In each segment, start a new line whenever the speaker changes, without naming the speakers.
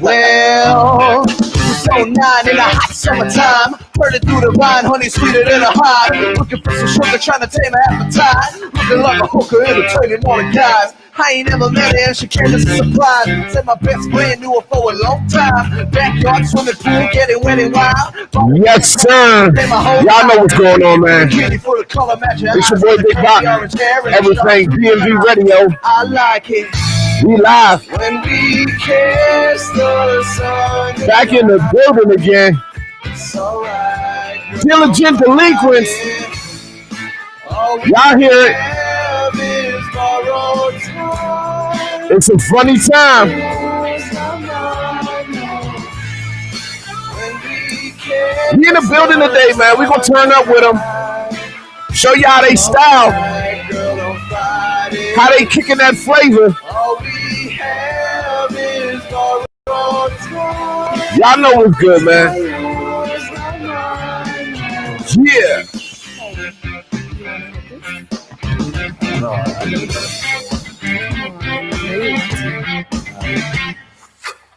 Well, it's 09 in a hot summertime. Heard it through the vine, honey sweeter than a hive. Looking for some sugar, trying to tame an appetite. Looking like a hooker, entertaining all the guys. I ain't never met her and she came as a surprise. Said my best friend knew her for a long time. Backyard swimming pool, getting wet and wild.
Yes, sir. Y'all know what's going on, man. It's your boy Big Pop. Everything DMV Radio.
I like it.
We live.
When we kiss the sun.
Back in the building again. Diligent Delinquents. Y'all hear it. It's a funny time. We in the building today, man. We gonna turn up with them. Show you how they style. How they kicking that flavor. Y'all know what's good, man. Yeah.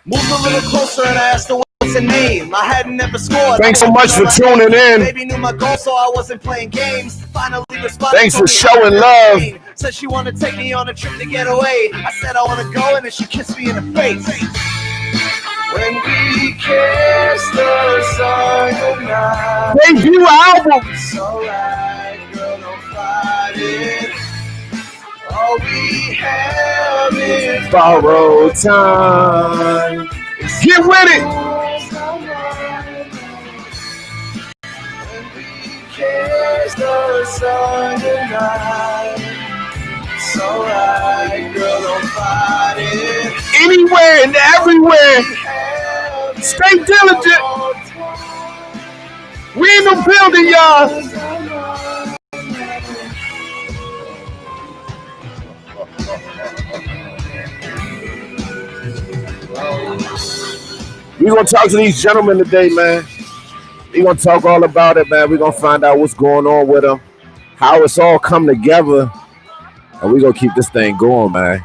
Moved a little closer and I asked her what's her name. I hadn't ever scored.
Thanks so much for tuning in.
Baby knew my goal, so I wasn't playing games. Finally responded.
Thanks for showing love.
Said she wanted to take me on a trip to get away. I said I want to go, and then she kissed me in the face. When we kiss the sun goodnight.
Debut album.
It's alright, girl, don't fight it. All we have is
borrowed time. Get with it.
When we kiss the sun tonight. It's alright, girl, don't fight it.
Anywhere and everywhere. Stay diligent. We in the building, y'all. We're going to talk to these gentlemen today, man. We're going to talk all about it, man. We're going to find out what's going on with them, how it's all come together, and we're going to keep this thing going, man.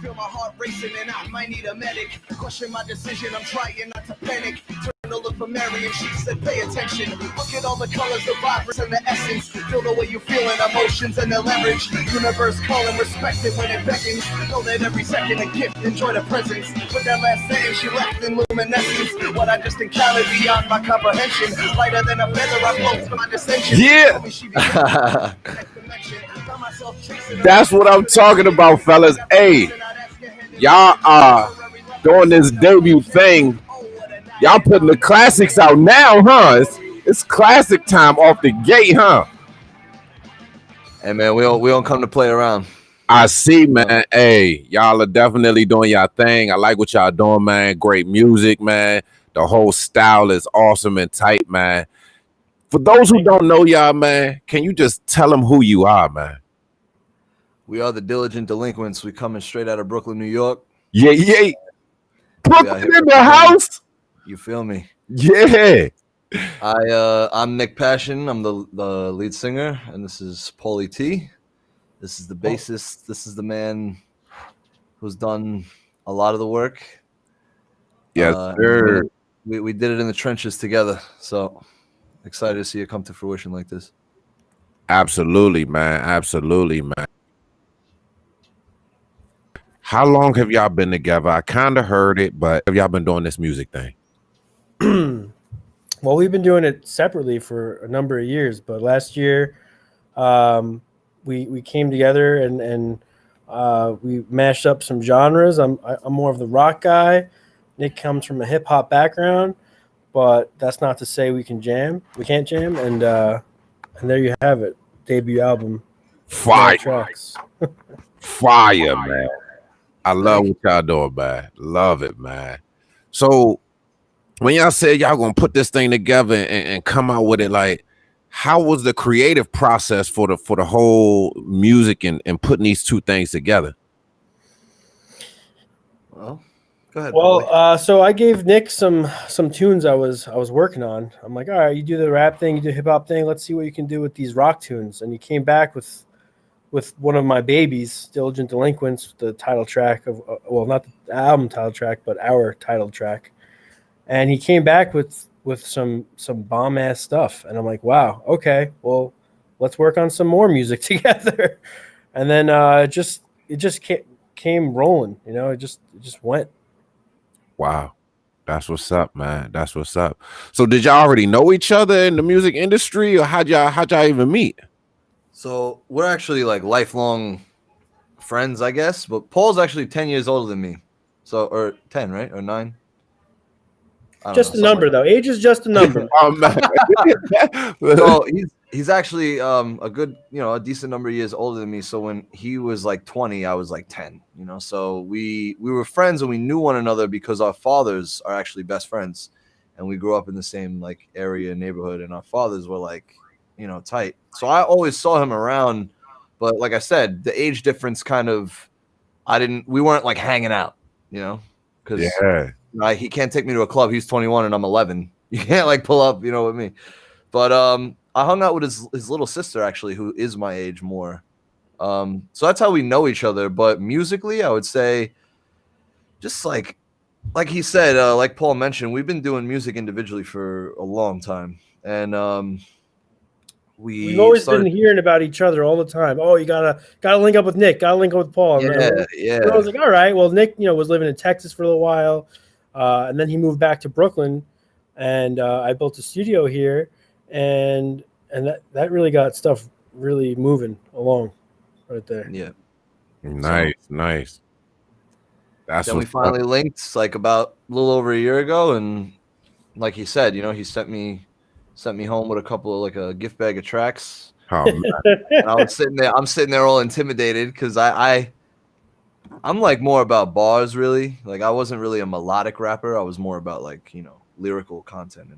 Feel my heart racing and I might need a medic. Question my decision, I'm trying not to panic. Turn to look for Mary and she said pay attention. Look at all the colors, the vibrance and the essence. Feel the way you feel in emotions and the leverage. Universe calling, respect it when it beckons. Know that every second a gift, enjoy the presence. With that last sentence she left in luminescence. What I just encountered beyond my comprehension. Lighter than a feather, I float to my dissension.
Yeah. That's what I'm talking about, fellas. Hey, y'all are doing this debut thing. Y'all putting the classics out now, huh? It's classic time off the gate, huh?
Hey, man, we don't come to play around.
I see, man. Hey, y'all are definitely doing y'all thing. I like what y'all doing, man. Great music, man. The whole style is awesome and tight, man. For those who don't know y'all, man, can you just tell them who you are, man?
We are the Diligent Delinquents. We coming straight out of Brooklyn, New York.
Yeah. Brooklyn in the house.
You feel me?
Yeah.
I'm Nick Passion. I'm the lead singer, and this is Paulie T. This is the bassist. This is the man who's done a lot of the work.
Yes, sir.
We did it in the trenches together. So excited to see it come to fruition like this.
Absolutely, man. Absolutely, man. How long have y'all been together? I kind of heard it, but have y'all been doing this music thing?
Well, we've been doing it separately for a number of years, but last year we came together and we mashed up some genres. I'm more of the rock guy. Nick comes from a hip hop background, but that's not to say we can jam. We can't jam, and there you have it. Debut album.
Fire.
Tracks.
Fire, man. I love what y'all doing, man. Love it, man. So when y'all said y'all gonna put this thing together and come out with it, like, how was the creative process for the whole music and putting these two things together?
Well, go ahead.
Well,
Paulie.
so I gave Nick some tunes I was working on. I'm like, all right, you do the rap thing, you do hip hop thing. Let's see what you can do with these rock tunes. And he came back with one of my babies, Diligent Delinquents, the title track of well, not the album title track, but our title track. And he came back with some bomb ass stuff. And I'm like, wow, okay, well, let's work on some more music together. And then it just came rolling. You know, it just went.
Wow. That's what's up, man. That's what's up. So did y'all already know each other in the music industry, or how'd y'all even meet?
So we're actually like lifelong friends, I guess. But Paul's actually 10 years older than me. So, or 10, right? Or 9? I don't
Just
know,
a number, though. Age is just a number.
Oh, man.
So he's actually a good, a decent number of years older than me. So when he was like 20, I was like 10, so we were friends and we knew one another because our fathers are actually best friends, and we grew up in the same like area neighborhood, and our fathers were like, tight. So I always saw him around, but like I said, the age difference kind of, we weren't like hanging out, because
Yeah.
he can't take me to a club. He's 21 and I'm 11. You can't like pull up, with me. But I hung out with his little sister, actually, who is my age more. So that's how we know each other. But musically, I would say just like he said, like Paul mentioned, we've been doing music individually for a long time. And
We've always been hearing about each other all the time. Oh, you gotta link up with Nick. Gotta link up with Paul.
Yeah.
I was like, all right. Well, Nick, was living in Texas for a little while, and then he moved back to Brooklyn, and I built a studio here, and that really got stuff really moving along, right there.
Yeah.
Nice. That's
then we finally linked like about a little over a year ago, and like he said, he sent me home with a couple of like a gift bag of tracks.
Oh, man.
And I'm sitting there all intimidated because I'm like more about bars, really. Like I wasn't really a melodic rapper. I was more about like, lyrical content.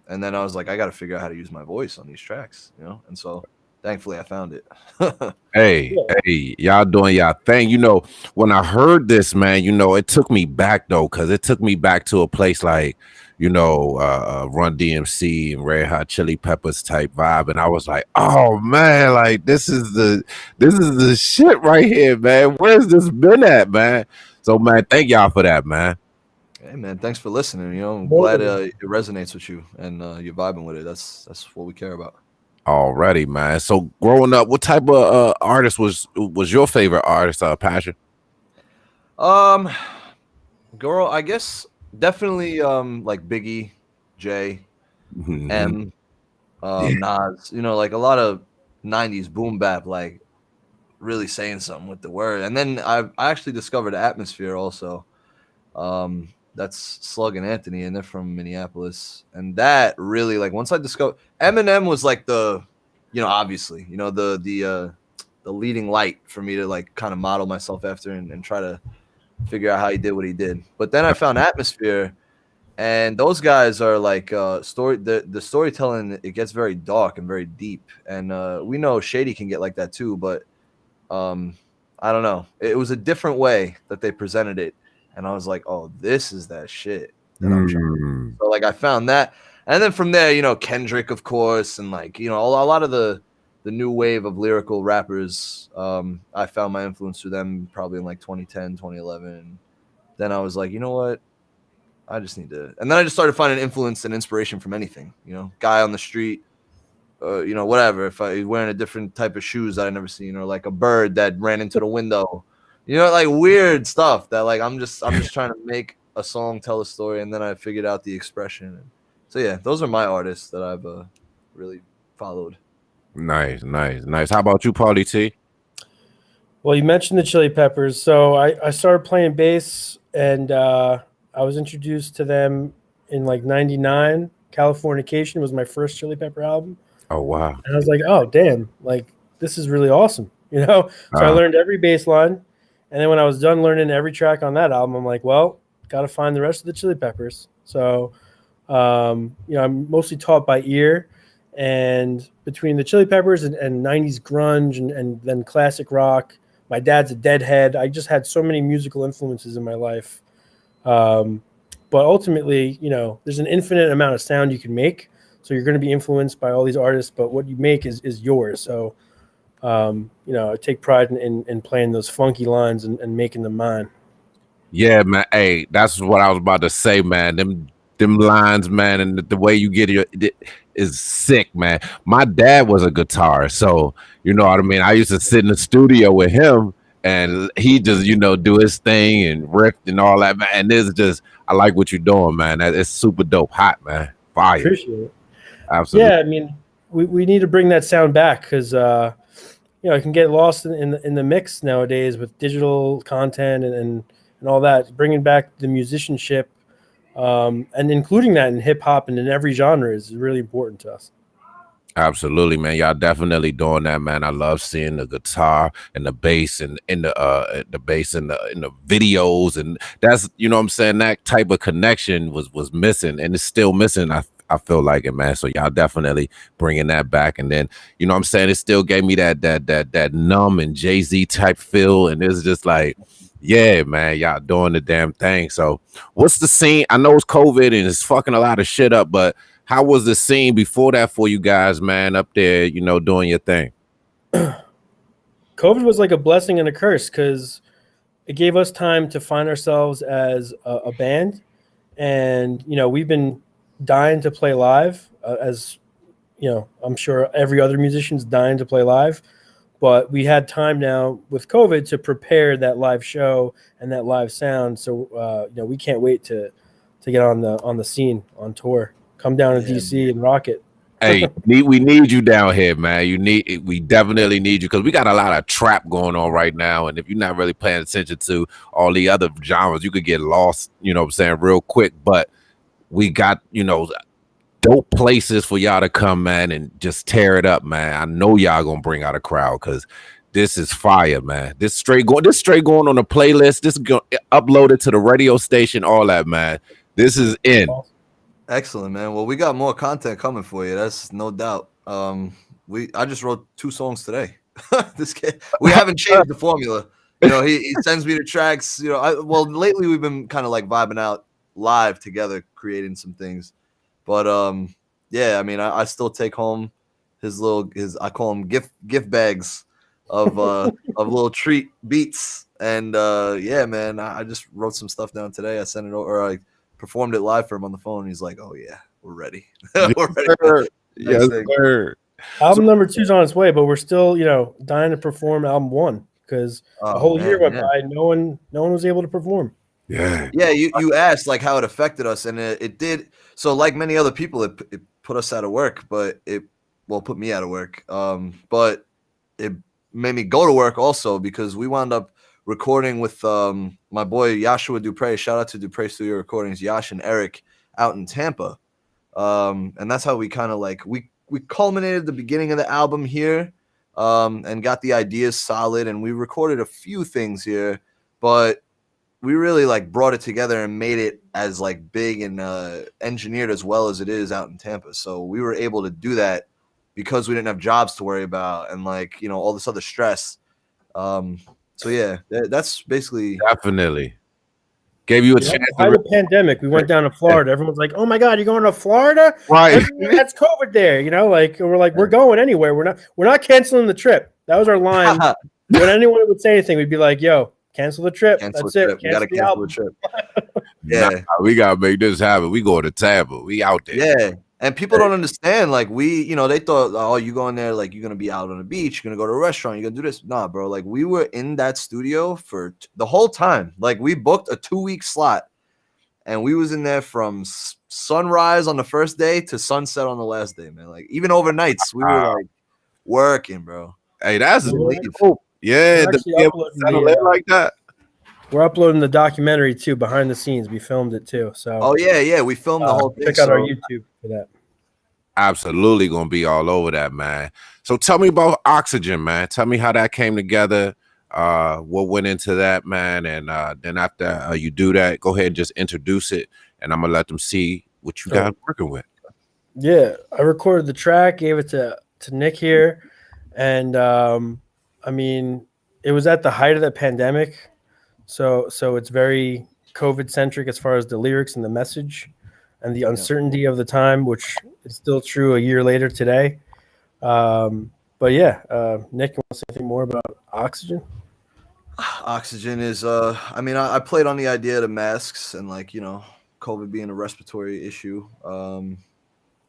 And then I was like, I got to figure out how to use my voice on these tracks, And so thankfully I found it.
Hey, y'all doing y'all thing. When I heard this, man, it took me back though, because it took me back to a place like, Run DMC and Red Hot Chili Peppers type vibe. And I was like, oh man, like this is the shit right here, man. Where's this been at, man? So man, thank y'all for that, man.
Hey man, thanks for listening. I'm glad it resonates with you and you're vibing with it. That's what we care about.
Alrighty, man. So growing up, what type of artist was your favorite artist, Passion?
Girl, I guess definitely like Biggie, Jay, M, Nas, like a lot of 90s boom bap, like really saying something with the word. And then I actually discovered Atmosphere also. That's Slug and Anthony, and they're from Minneapolis. And that really, like, once I discovered Eminem was like the, obviously, the leading light for me to like kind of model myself after and try to figure out how he did what he did. But then I found Atmosphere, and those guys are like the storytelling. It gets very dark and very deep, and we know Shady can get like that too. But I don't know. It was a different way that they presented it. And I was like, oh, this is that shit that I'm trying. So, like, I found that. And then from there, Kendrick, of course, and, like, a lot of the new wave of lyrical rappers, I found my influence through them probably in, like, 2010, 2011. And then I was like, you know what? I just need to – and then I just started finding influence and inspiration from anything, guy on the street, whatever. If I wearing a different type of shoes that I never seen, or, like, a bird that ran into the window. Like weird stuff that like I'm just trying to make a song, tell a story, and then I figured out the expression. So yeah, those are my artists that I've really followed.
Nice. How about you, Paulie T?
Well, you mentioned the Chili Peppers, so I started playing bass, and I was introduced to them in like '99. Californication was my first Chili Pepper album.
Oh wow!
And I was like, oh damn, like this is really awesome, So I learned every bass line. And then when I was done learning every track on that album, I'm like, well, got to find the rest of the Chili Peppers. So, I'm mostly taught by ear. And between the Chili Peppers and 90s grunge and then classic rock, my dad's a Deadhead. I just had so many musical influences in my life. But ultimately, there's an infinite amount of sound you can make. So you're going to be influenced by all these artists, but what you make is yours. So, I take pride in playing those funky lines and making them mine.
Yeah, man. Hey, that's what I was about to say, man. Them lines, man, and the way you get it is sick, man. My dad was a guitarist, so you know what I mean. I used to sit in the studio with him, and he just do his thing and riff and all that, man. And this is just, I like what you're doing, man. It's super dope, hot, man. Fire.
Appreciate it.
Absolutely.
Yeah, I mean, we need to bring that sound back because it can get lost in the mix nowadays with digital content and all that. Bringing back the musicianship and including that in hip hop and in every genre is really important to us.
Absolutely, man. Y'all definitely doing that, man. I love seeing the guitar and the bass and in the bass and in the videos, and that's what I'm saying. That type of connection was missing, and it's still missing. I feel like it, man. So y'all definitely bringing that back, and then what I'm saying, it still gave me that Numb and Jay-Z type feel, and it's just like, yeah, man, y'all doing the damn thing. So what's the scene? I know it's COVID and it's fucking a lot of shit up, but how was the scene before that for you guys, man, up there, doing your thing?
COVID was like a blessing and a curse because it gave us time to find ourselves as a band. And, we've been dying to play live as, I'm sure every other musician's dying to play live. But we had time now with COVID to prepare that live show and that live sound. So, we can't wait to get on the scene on tour. Come down to DC and rock it.
Hey, we need you down here, man. We definitely need you because we got a lot of trap going on right now. And if you're not really paying attention to all the other genres, you could get lost, real quick. But we got, dope places for y'all to come, man, and just tear it up, man. I know y'all gonna bring out a crowd because this is fire, man. This straight going on a playlist. This is going uploaded to the radio station, all that, man. This is in.
Excellent, man. Well, we got more content coming for you. That's no doubt. I just wrote 2 songs today. This kid, we haven't changed the formula. He sends me the tracks. Lately we've been kind of like vibing out live together, creating some things. But I mean, I still take home his I call them gift bags of little treat beats. And man, I just wrote some stuff down today. I sent it over. I performed it live for him on the phone. He's like, "Oh yeah, we're ready." We're ready.
Yes, sir.
Album number 2's on its way, but we're still, dying to perform album 1 because a whole year went by. No one was able to perform.
Yeah.
You asked like how it affected us, and it did. So like many other people, it put us out of work, but it put me out of work. But it made me go to work also because we wound up recording with my boy Yashua Dupre. Shout out to Dupre Studio Recordings, Yash and Eric out in Tampa. And that's how we kind of like we culminated the beginning of the album here, and got the ideas solid, and we recorded a few things here, but we really like brought it together and made it as like big and engineered as well as it is out in Tampa. So we were able to do that because we didn't have jobs to worry about and like, all this other stress. So yeah, that's basically
Definitely gave you a chance.
By the pandemic, we went down to Florida. Everyone's like, "Oh my God, you're going to Florida?"
Right.
That's COVID there, we're going anywhere. We're not canceling the trip. That was our line. When anyone would say anything, we'd be like, "Yo, cancel the trip. That's it.
We gotta cancel the trip." Yeah,
we gotta make this happen. We going to Tampa. We out there.
Yeah. And people don't understand, like they thought, oh, you going there, like you're going to be out on the beach, you're going to go to a restaurant, you're going to do this. Nah, bro, like we were in that studio for the whole time. Like we booked a 2-week slot and we was in there from sunrise on the first day to sunset on the last day, man. Like even overnights, we were like working, bro.
Hey, that's cool. Yeah, like that.
We're uploading the documentary too, behind the scenes. We filmed it too. So
we filmed the whole thing.
Check out our YouTube for that.
Absolutely gonna be all over that, man. So tell me about Oxygen, man. Tell me how that came together. What went into that, man, and then after you do that, go ahead and just introduce it, and I'm gonna let them see what you guys working with.
Yeah, I recorded the track, gave it to Nick here, and I mean, it was at the height of the pandemic, so it's very COVID centric as far as the lyrics and the message, and the uncertainty of the time, which is still true a year later today. But yeah, Nick, you want to say anything more about Oxygen?
Oxygen is I mean, I played on the idea of the masks and, like, you know, COVID being a respiratory issue,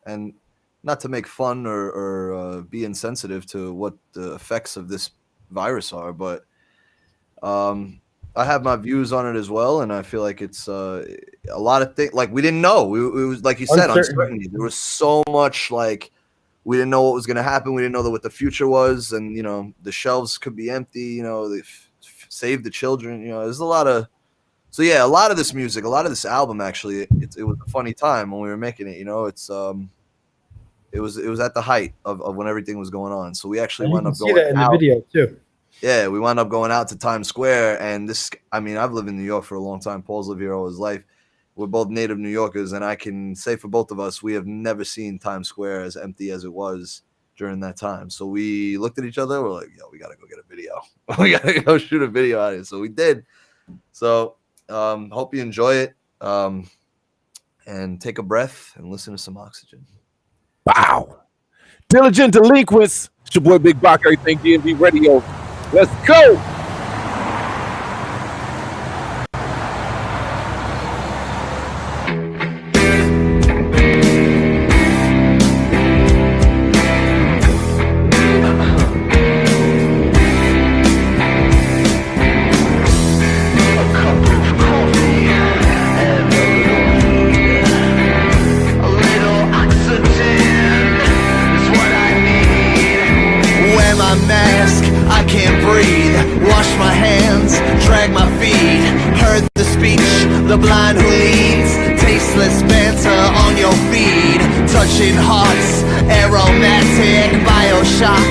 and not to make fun or be insensitive to what the effects of this virus are, but I have my views on it as well, and I feel like it's a lot of things. Like, we didn't know. It was like you said, uncertainty. There was so much, like, we didn't know what was going to happen. We didn't know what the future was, and, you know, the shelves could be empty. You know, they save the children. You know, there's a lot of. So yeah, a lot of this music, a lot of this album, actually, it was a funny time when we were making it. You know, it was at the height of when everything was going on. So we actually wound up going
that in
out.
the video too.
Yeah, we wound up going out to Times Square, and this, I mean, I've lived in New York for a long time. Paul's lived here all his life. We're both native New Yorkers, and I can say for both of us, we have never seen Times Square as empty as it was during that time. So we looked at each other, we're like, yo, we got to go get a video. We got to go shoot a video out of it. So we did. So hope you enjoy it, and take a breath and listen to some Oxygen.
Wow. Diligent Delinquents. It's your boy Big Bach, everything DMV Radio. Let's go.
The blind who leads, tasteless banter on your feed, touching hearts, aromatic, bioshock,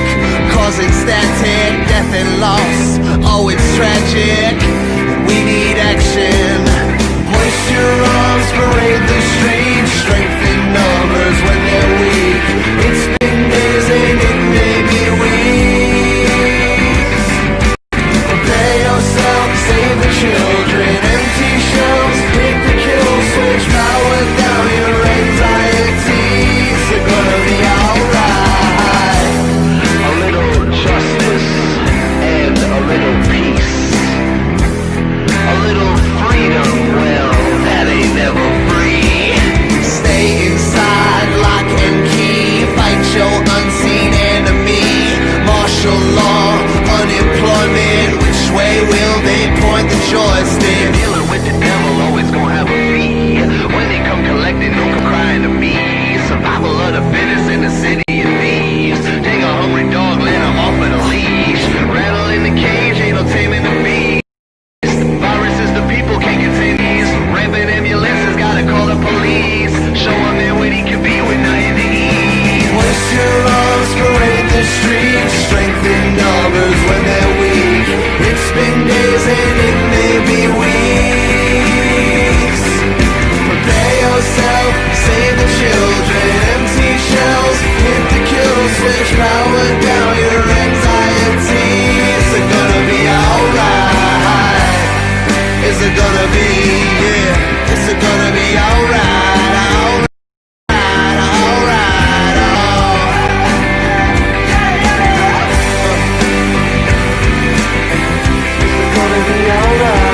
causing static, death and loss. Oh, it's tragic, we need action. Hoist your arms, parade the streets, strengthen numbers when they're weak. It's been days and it may be weeks. Prepare yourself, save the children. Shelves, hit the kill switch, power down your anxieties. They're gonna be alright. A little justice and a little peace. A little freedom, well, that ain't never free. Stay inside, lock and key. Fight your unseen enemy. Martial law, unemployment. Which way will they point the joystick? The devil always gonna have a fee. When they come collecting, don't come crying to me. Survival of the fittest in the city of thieves. Take a hungry dog, let him off of the leash. Rattle in the cage, ain't no taming the beast. Viruses the people can't contain these. Rampant ambulances, gotta call the police. Show him there what he can be with nothing to eat. Hoist your arms, parade the streets. Strengthen numbers when they're weak. It's been days and it may be weeks. Yourself, save the children, empty shells, hit the kill switch, power down your anxieties. Is it gonna be alright? Is it gonna be, yeah? Is it gonna be alright? Alright, alright, Is it gonna be alright?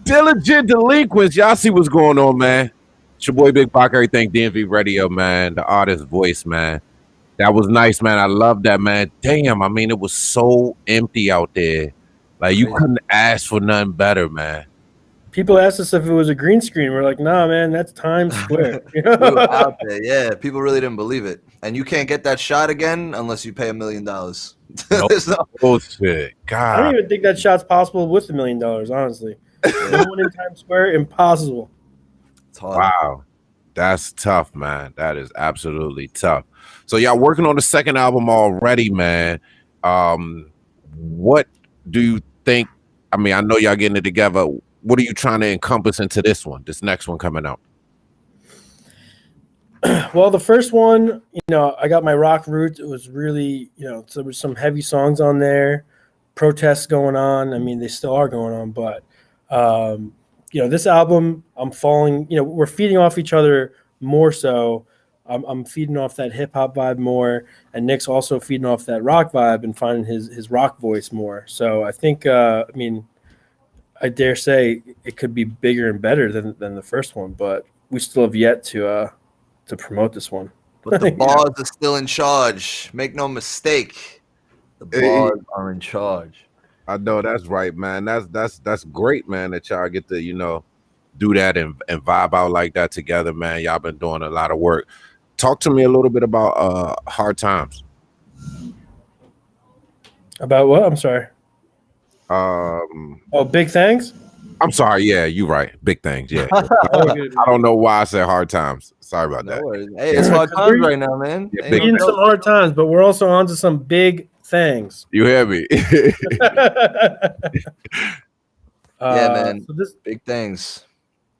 Diligent Delinquents. Y'all see what's going on, man. It's your boy Big Bach, everything DMV Radio, man. The artist voice, man. That was nice, man. I love that, man. Damn, I mean, it was so empty out there. Like, you couldn't ask for nothing better, man.
People asked us if it was a green screen. We're like, nah, man, that's Times Square.
We were out there, yeah. People really didn't believe it, and you can't get that shot again unless you pay $1 million. There's no
bullshit.
I
God,
don't even think that shot's possible with $1 million, honestly. No one in Times Square, impossible.
It's hard.
wow, that's tough, man. That is absolutely tough. So y'all working on the second album already, man. What do you think? I mean, I know y'all getting it together. What are you trying to encompass into this one, this next one coming out?
Well, the first one, I got my rock roots. It was really, so there was some heavy songs on there, protests going on. I mean, they still are going on, but this album, I'm falling. We're feeding off each other more so. I'm feeding off that hip hop vibe more, and Nick's also feeding off that rock vibe and finding his rock voice more. So I think, I dare say it could be bigger and better than the first one, but we still have yet to promote this one.
But the bars are still in charge. Make no mistake, the bars are in charge.
I know that's right, man. That's great, man. That y'all get to do that and vibe out like that together, man. Y'all been doing a lot of work. Talk to me a little bit about Hard Times.
About what? I'm sorry. Big Things?
I'm sorry. Yeah, you're right. Big Things. Yeah. I don't know why I said Hard Times. Sorry about that.
Worries. Hey, it's hard times right now, man.
Yeah,
we're in some hard times, but we're also on to some big things.
You hear me?
Yeah, man. So big things.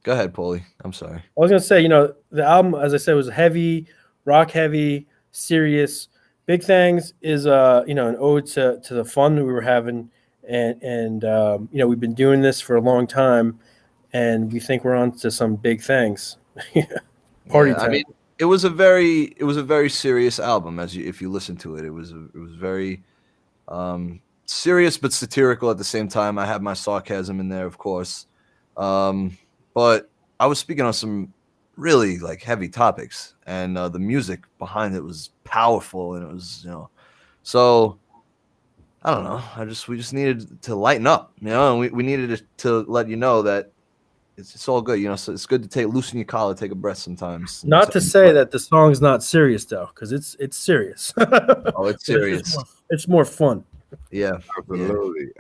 Go ahead, Paulie. I'm sorry.
I was gonna say, the album, as I said, was heavy, rock heavy, serious. Big Things is an ode to the fun that we were having, and we've been doing this for a long time, and we think we're on to some big things. Party time.
I mean, it was a very serious album. If you listen to it, it was very serious but satirical at the same time. I have my sarcasm in there, of course. But I was speaking on some really heavy topics, and the music behind it was powerful, and it was so I don't know. We just needed to lighten up, and we needed to let you know that it's all good, so it's good to loosen your collar, take a breath sometimes.
Not to say that the song's not serious though, because it's serious.
Oh, it's serious.
It's more fun.
Yeah,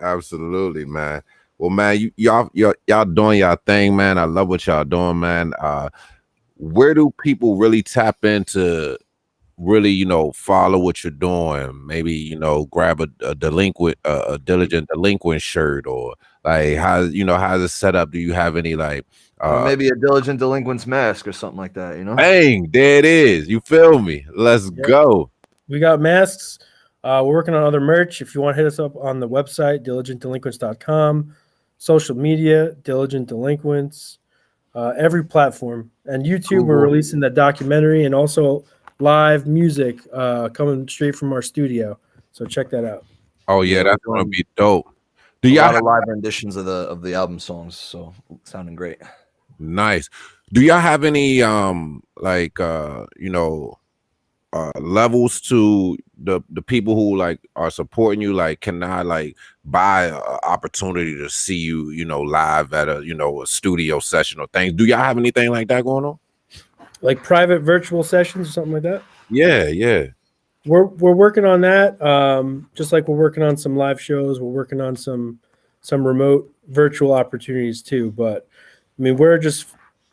absolutely, man. Well, man, y'all doing y'all thing, man. I love what y'all doing, man. Where do people really tap into, really, follow what you're doing? Maybe, grab a Diligent Delinquent shirt, or how's it set up? Do you have any
or maybe a Diligent Delinquents mask or something like that?
Bang, there it is. You feel me? Let's go.
We got masks. We're working on other merch. If you want to hit us up on the website, diligentdelinquents.com. Social media, Diligent Delinquents, every platform. And YouTube, we're releasing that documentary and also live music coming straight from our studio. So check that out.
Oh, yeah, that's going to be dope.
Do y'all have live renditions of the album songs? So sounding great.
Nice. Do y'all have any levels to the people who are supporting you? Can I buy an opportunity to see you live at a studio session or things? Do y'all have anything like that going on?
Like private virtual sessions or something like that?
Yeah.
We're working on that. Just like we're working on some live shows, we're working on some remote virtual opportunities too. But I mean, we're just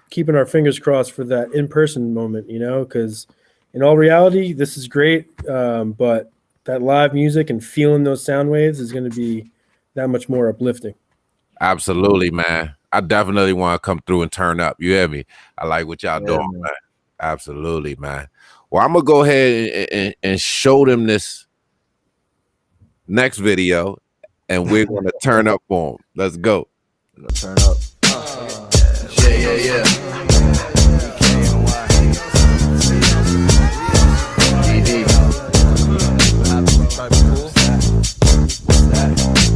keeping our fingers crossed for that in-person moment, because in all reality, this is great. But that live music and feeling those sound waves is going to be that much more uplifting.
Absolutely, man. I definitely want to come through and turn up. You hear me? I like what y'all doing, man. Absolutely, man. Well, I'm going to go ahead and show them this next video, and we're going to turn up for them. Let's go.
Turn up. Yeah.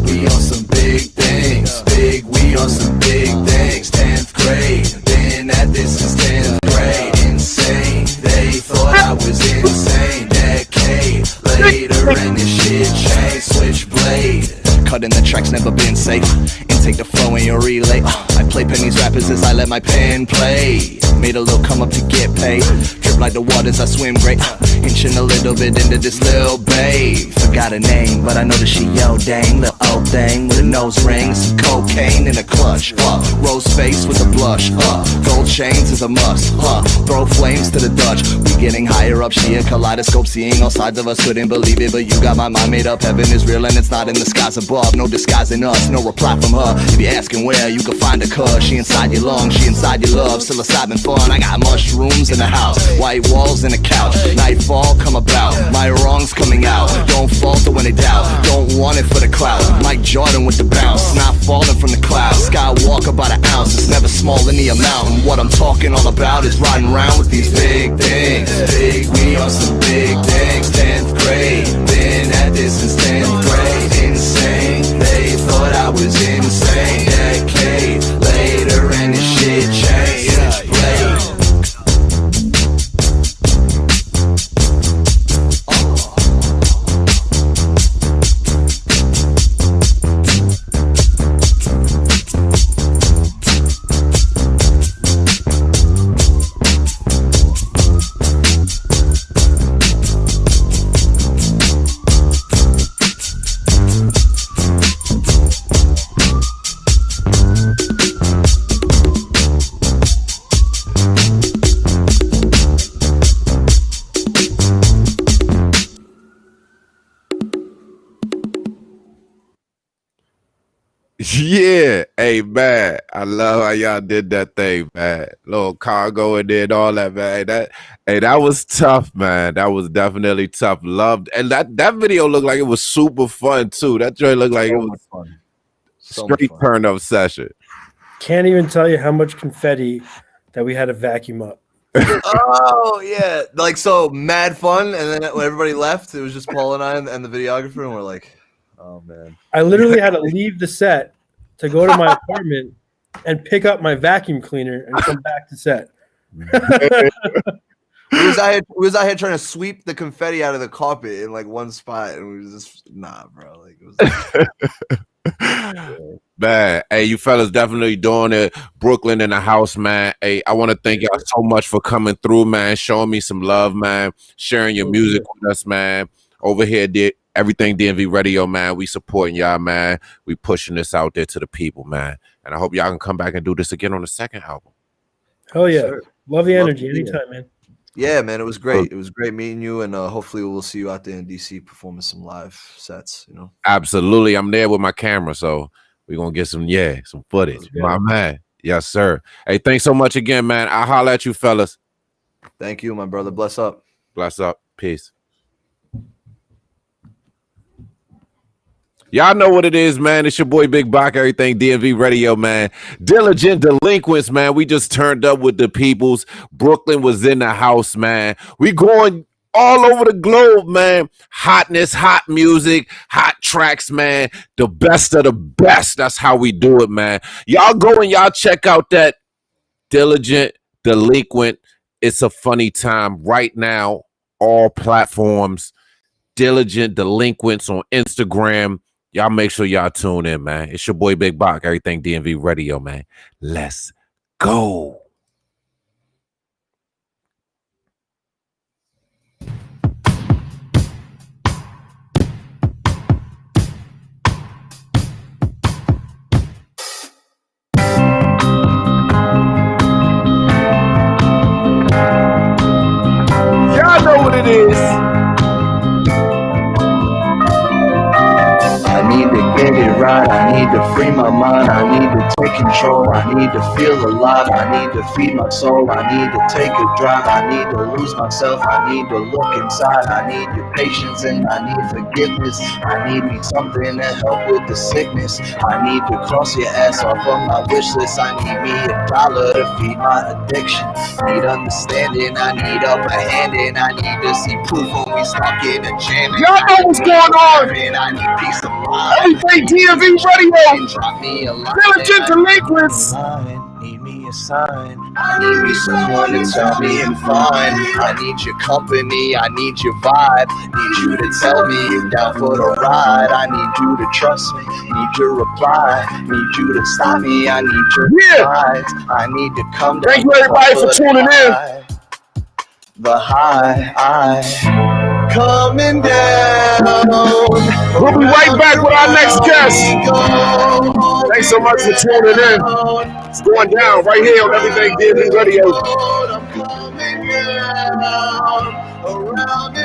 We on some big things, we on some big things. 10th grade, been at this since 10th grade. Insane, they thought I was insane. Decade later and this shit changed. Switchblade, cutting the tracks, never been safe. Intake the flow in your relay.
rap is this, I let my pen play. Made a little come up to get paid. Drip like the waters, I swim great. Inching a little bit into this little babe. Forgot her name, but I know that she yo dang. Little old thing with a nose ring, some cocaine in a clutch. Rose face with a blush. Gold chains is a must. Throw flames to the Dutch. We getting higher up, she a kaleidoscope, seeing all sides of us. Couldn't believe it, but you got my mind made up. Heaven is real and it's not in the skies above. No disguising us, no reply from her. If you're asking where, you can find her, cuz she inside your lungs, she inside your love. Psilocybin fun. I got mushrooms in the house, white walls and a couch. Nightfall come about, my wrongs coming out. Don't falter when they doubt, don't want it for the clout. Mike Jordan with the bounce, not falling from the clouds. Skywalker by the ounce, it's never small in the amount. And what I'm talking all about is riding around with these big things. Big, we on some big things. 10th grade, been at this since 10th grade. Insane, they thought I was insane. Decade later and this shit changed.
Yeah, hey man, I love how y'all did that thing, man. Little cargo and then all that, man. That was tough, man. That was definitely tough. Loved, and that video looked like it was super fun too. That joint looked like it was
fun.
Straight turn up session.
Can't even tell you how much confetti that we had to vacuum up.
Oh yeah, like so mad fun. And then when everybody left, it was just Paul and I and the videographer, and we're like, oh man.
I literally had to leave the set to go to my apartment and pick up my vacuum cleaner and come back to set.
We was out here trying to sweep the confetti out of the carpet in like one spot, and we was just bro. Like it was.
Man, hey, you fellas definitely doing it. Brooklyn in the house, man. Hey, I want to thank y'all so much for coming through, man. Showing me some love, man. Sharing your music with us, man. Over here, everything DMV Radio, man. We supporting y'all, man. We pushing this out there to the people, man. And I hope y'all can come back and do this again on the second album.
Oh yeah, sure. Love the energy anytime, man.
Yeah, man, it was great. It was great meeting you, and hopefully we'll see you out there in DC performing some live sets. You know,
absolutely. I'm there with my camera, so we're gonna get some footage. My man, yes, sir. Hey, thanks so much again, man. I'll holler at you, fellas.
Thank you, my brother. Bless up.
Bless up. Peace. Y'all know what it is, man. It's your boy Big Bach, everything DMV Radio, man. Diligent Delinquents, man. We just turned up with the peoples. Brooklyn was in the house, man. We going all over the globe, man. Hotness, hot music, hot tracks, man. The best of the best. That's how we do it, man. Y'all go and y'all check out that Diligent Delinquent. It's a funny time right now. All platforms. Diligent Delinquents on Instagram. Y'all make sure y'all tune in, man. It's your boy Big Bach, everything DMV Radio, man. Let's go. Y'all know what it is.
I need to get it right, I need to free my mind, I need to take control, I need to feel alive, I need to feed my soul, I need to take a drive, I need to lose myself, I need to look inside, I need your patience and I need forgiveness, I need something to help with the sickness, I need to cross your ass off of my wish list, I need me $1 to feed my addiction, need understanding, I need upper handing, I need to see proof when we stuck in a jam.
Y'all know what's going on.
I need peace of mind.
Everything DMV Radio.
Drop me a line.
Diligent Delinquents.
Need me a a sign. I need someone to tell me I'm fine. I need your company, I need your vibe. Need you to tell me you're down for the ride. I need you to trust me, need your reply. Need you to stop me, I need your advice. I need to come down.
Thank you everybody for tuning in.
The high, coming down.
We'll be right back with our next guest. Thanks so much for tuning in. It's going down right here on Everything DMV Radio.
I'm coming down around